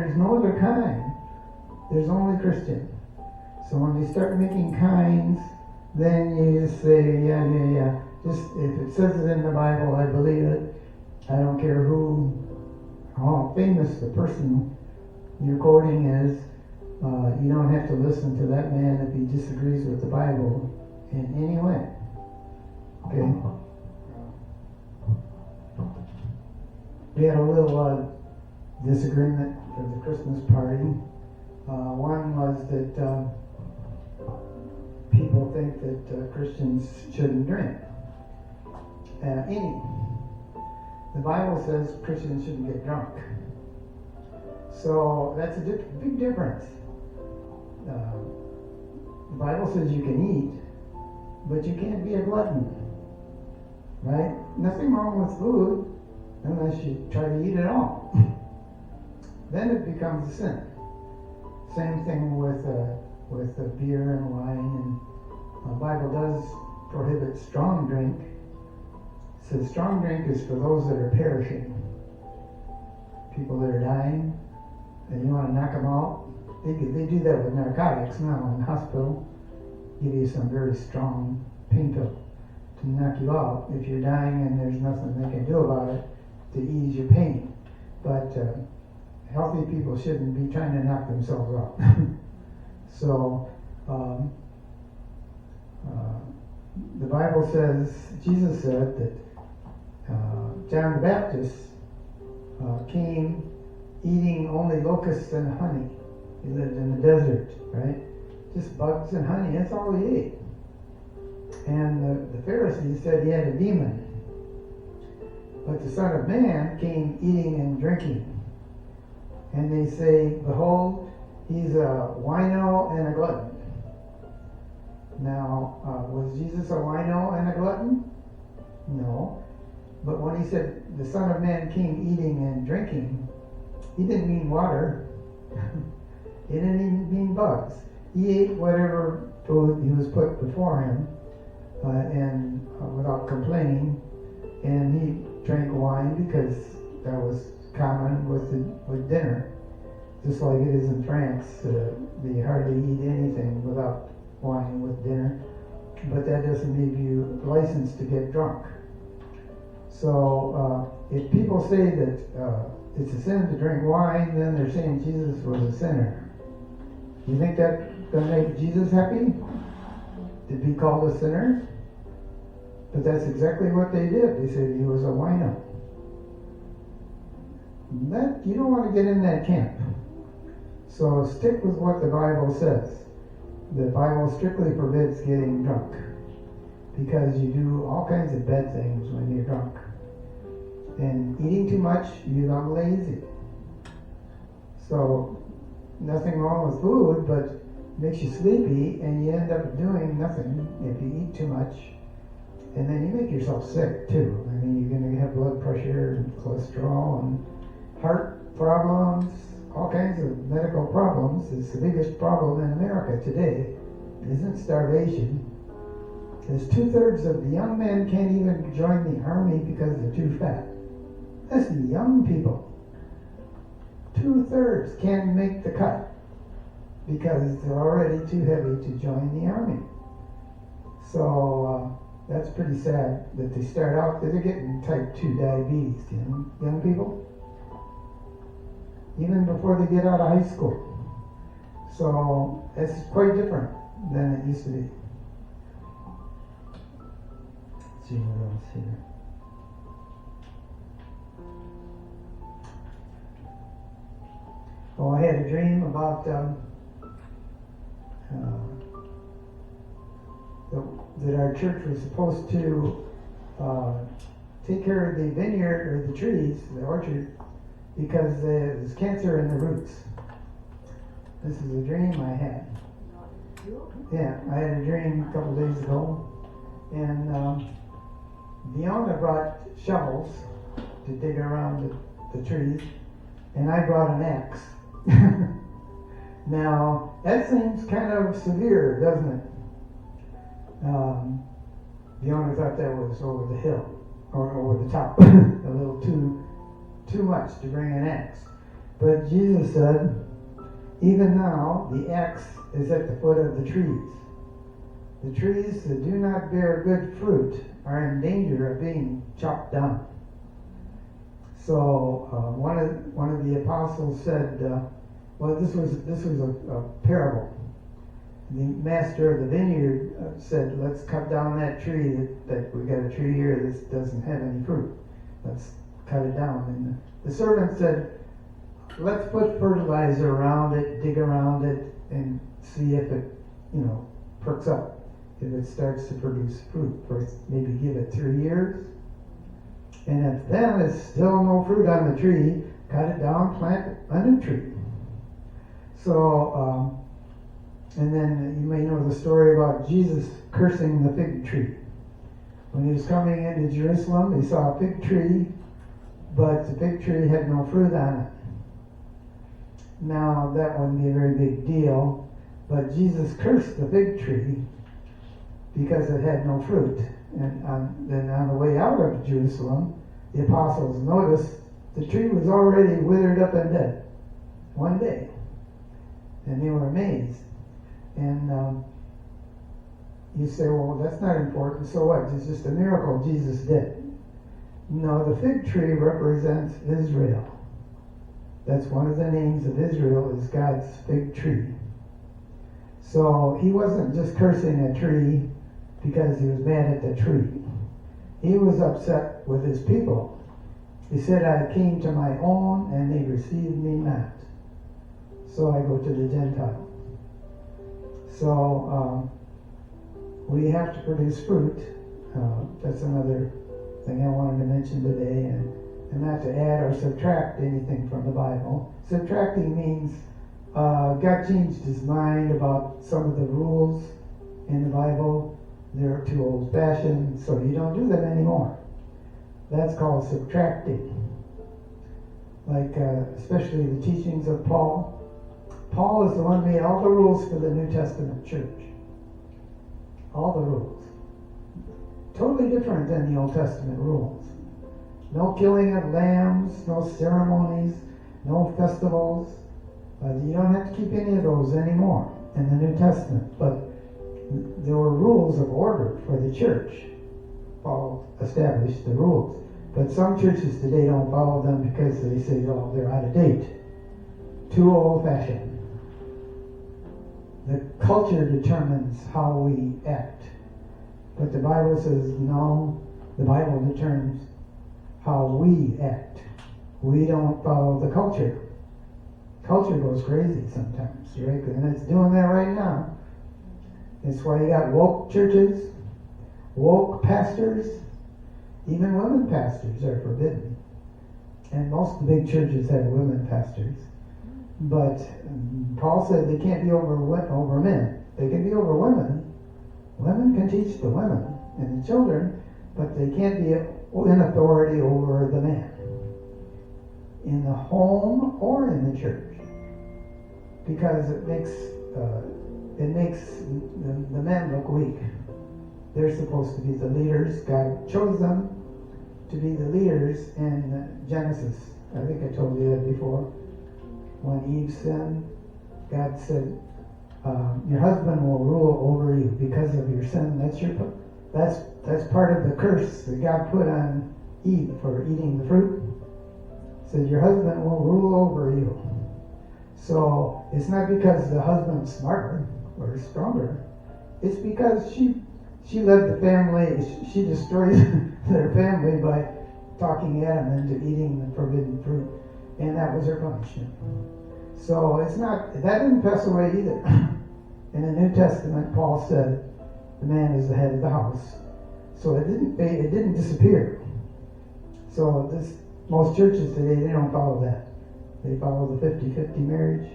there's no other kind. There's only Christian. So when they start making kinds, then you just say, yeah. Just if it says it in the Bible, I believe it. I don't care how famous the person you're quoting is. You don't have to listen to that man if he disagrees with the Bible in any way. Okay? We had a little disagreement for the Christmas party. One was that people think that Christians shouldn't drink. The Bible says Christians shouldn't get drunk. So that's a big difference. The Bible says you can eat, but you can't be a glutton. Right? Nothing wrong with food unless you try to eat it all. Then it becomes a sin. Same thing with beer and wine. And the Bible does prohibit strong drink. It says strong drink is for those that are perishing. People that are dying, and you want to knock them out. They do that with narcotics now in the hospital. Give you some very strong pain pill to knock you out if you're dying and there's nothing they can do about it to ease your pain. But healthy people shouldn't be trying to knock themselves out. So the Bible says, Jesus said that John the Baptist came eating only locusts and honey. He lived in the desert, right? Just bugs and honey, that's all he ate. And the Pharisees said he had a demon. But the Son of Man came eating and drinking. And they say, behold, he's a wino and a glutton. Now, was Jesus a wino and a glutton? No. But when he said the Son of Man came eating and drinking, he didn't mean water. He didn't even mean bugs. He ate whatever food he was put before him, and without complaining. And he drank wine because that was common with dinner. Just like it is in France, they hardly eat anything without wine with dinner. But that doesn't give you license to get drunk. So if people say that it's a sin to drink wine, then they're saying Jesus was a sinner. You think that's going to make Jesus happy? To be called a sinner? But that's exactly what they did. They said he was a wino. You don't want to get in that camp. So stick with what the Bible says. The Bible strictly forbids getting drunk, because you do all kinds of bad things when you're drunk. And eating too much, you become lazy. So nothing wrong with food, but makes you sleepy, and you end up doing nothing if you eat too much. And then you make yourself sick too. I mean, you're going to have blood pressure and cholesterol and heart problems, all kinds of medical problems. It's the biggest problem in America today. It isn't starvation. There's 2/3 of the young men can't even join the army because they're too fat. That's the young people. 2/3 can't make the cut because they're already too heavy to join the army. So that's pretty sad that they start out, they're getting type 2 diabetes, young people, even before they get out of high school. So it's quite different than it used to be. Let's see what else here. Oh, I had a dream about that our church was supposed to take care of the vineyard or the trees, the orchard, because there's cancer in the roots. This is a dream I had. Yeah, I had a dream a couple days ago, and the owner brought shovels to dig around the trees, and I brought an axe. Now, that seems kind of severe, doesn't it? The owner thought that was over the hill, or over the top, a little too much to bring an axe. But Jesus said, even now the axe is at the foot of the trees. The trees that do not bear good fruit are in danger of being chopped down. So one of the apostles said, well, this was a parable. The master of the vineyard said, let's cut down that tree. That we got a tree here that doesn't have any fruit. Let's cut it down. And the servant said, let's put fertilizer around it, dig around it, and see if it, perks up. If it starts to produce fruit. First, maybe give it 3 years. And if then it's still no fruit on the tree, cut it down, plant a new tree. So, and then you may know the story about Jesus cursing the fig tree. When he was coming into Jerusalem, he saw a fig tree, but the fig tree had no fruit on it. Now, that wouldn't be a very big deal, but Jesus cursed the fig tree because it had no fruit. And then on the way out of Jerusalem, the apostles noticed the tree was already withered up and dead. One day. And they were amazed. And you say, well, that's not important. So what? It's just a miracle Jesus did. No, the fig tree represents Israel. That's one of the names of Israel, is God's fig tree. So he wasn't just cursing a tree because he was mad at the tree. He was upset with his people. He said, I came to my own and they received me not. So I go to the Gentiles. So we have to produce fruit. That's another thing I wanted to mention today, and not to add or subtract anything from the Bible. Subtracting means God changed his mind about some of the rules in the Bible. They're too old-fashioned, so you don't do them anymore. That's called subtracting. Like, especially the teachings of Paul. Paul is the one who made all the rules for the New Testament church. All the rules. Totally different than the Old Testament rules. No killing of lambs, no ceremonies, no festivals. You don't have to keep any of those anymore in the New Testament. But there were rules of order for the church. Paul established the rules. But some churches today don't follow them because they say, oh, they're out of date. Too old-fashioned. The culture determines how we act. But the Bible says, no, the Bible determines how we act. We don't follow the culture. Culture goes crazy sometimes, right? And it's doing that right now. That's why you got woke churches, woke pastors, even women pastors are forbidden. And most of the big churches have women pastors. But Paul said they can't be over men. They can be over women. Women can teach the women and the children, but they can't be in authority over the man. In the home or in the church. Because it makes the men look weak. They're supposed to be the leaders. God chose them to be the leaders in Genesis. I think I told you that before. When Eve sinned, God said, your husband will rule over you because of your sin. That's part of the curse that God put on Eve for eating the fruit. He said, your husband will rule over you. So it's not because the husband's smarter or stronger. It's because she led the family, she destroyed their family by talking Adam into eating the forbidden fruit. And that was her punishment. So it's not, that didn't pass away either. In the New Testament, Paul said, the man is the head of the house. So it didn't disappear. So most churches today, they don't follow that. They follow the 50-50 marriage.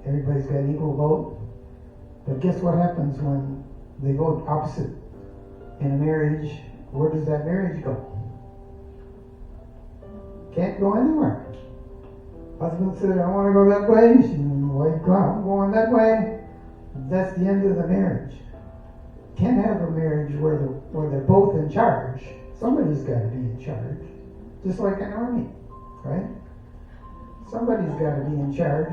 Everybody's got an equal vote. But guess what happens when they vote opposite in a marriage? Where does that marriage go? Can't go anywhere. Husband said, I want to go that way. Wife, I'm going that way. That's the end of the marriage. Can't have a marriage where they're both in charge. Somebody's got to be in charge. Just like an army, right? Somebody's got to be in charge.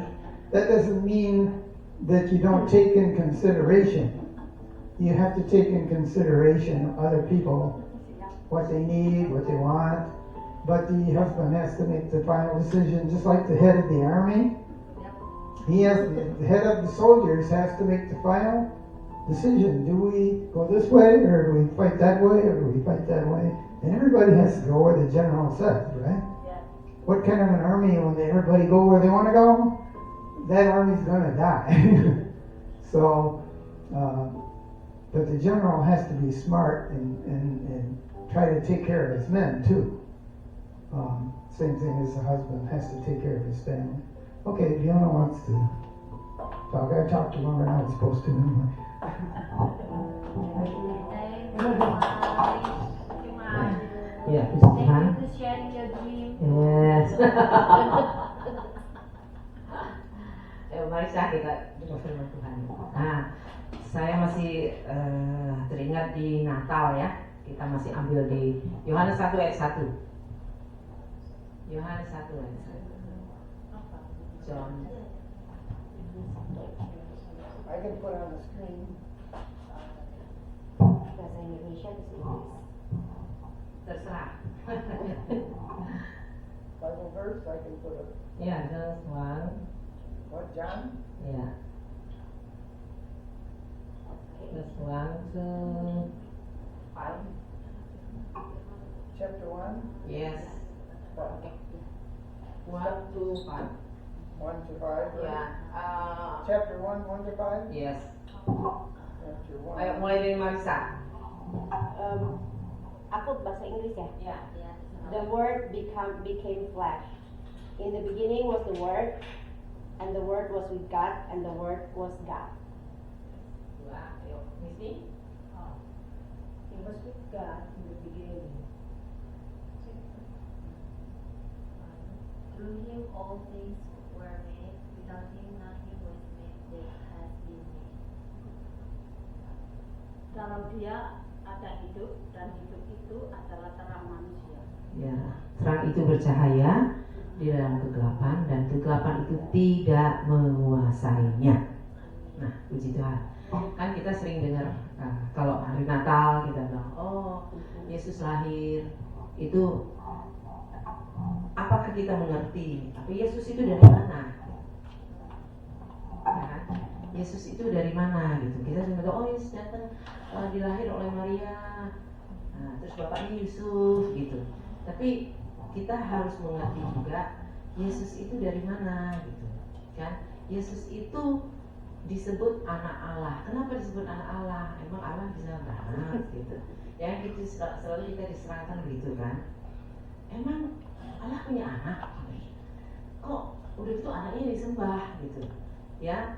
That doesn't mean that you don't take in consideration. You have to take in consideration other people, what they need, what they want. But the husband has to make the final decision, just like the head of the army. The head of the soldiers has to make the final decision. Do we go this way, or do we fight that way, or do we fight that way? And everybody has to go where the general says, right? Yeah. What kind of an army, when everybody go where they want to go, that army's going to die. So, but the general has to be smart and try to take care of his men too. Same thing as the husband has to take care of his family. Okay, Fiona wants to talk. I talked to longer than I was supposed to anyway. Ya, puji Tuhan. Yes. Mari kita dengar firman Tuhan. Nah, saya masih teringat di Natal ya. Kita masih ambil di Yohanes 1 ayat 1. Yohanes 1 ayat 1. John. I can put on the screen. Bahasa Indonesia di sini. Terserah. Bible verse I can put up. Ya, John 1. What, John? Ya. Verse 1 to 5. Chapter 1? Yes. 1 to 5. 1 to 5? Right? Yeah. Chapter 1, 1 to 5? Yes. Chapter 1. Ayo mulai dari Marisa. Aku bahasa Inggris ya. Ya. The Word became flesh. In the beginning was the Word, and the Word was with God, and the Word was God. Dua. Ayo, Missy. It was with God in the beginning. Through him all things were made. Without him nothing was made that has been made. Dalam dia ada hidup, dan hidup itu adalah terang manusia. Ya, terang itu bercahaya di dalam kegelapan, dan kegelapan itu tidak menguasainya. Nah, puji Tuhan. Kan kita sering dengar kalau hari Natal kita bilang, oh Yesus lahir. Itu apakah kita mengerti? Tapi Yesus itu dari mana? Ya, Yesus itu dari mana gitu? Kita cuma tahu, oh Yesus datang dilahir oleh Maria. Nah, terus bapaknya Yusuf gitu. Tapi kita harus mengerti juga Yesus itu dari mana gitu. Kan? Yesus itu disebut anak Allah. Kenapa disebut anak Allah? Emang Allah bisa banget gitu. Ya gitu, selalu kita diserahkan begitu kan. Emang Allah punya anak? Kok udah itu anaknya disembah gitu. Ya,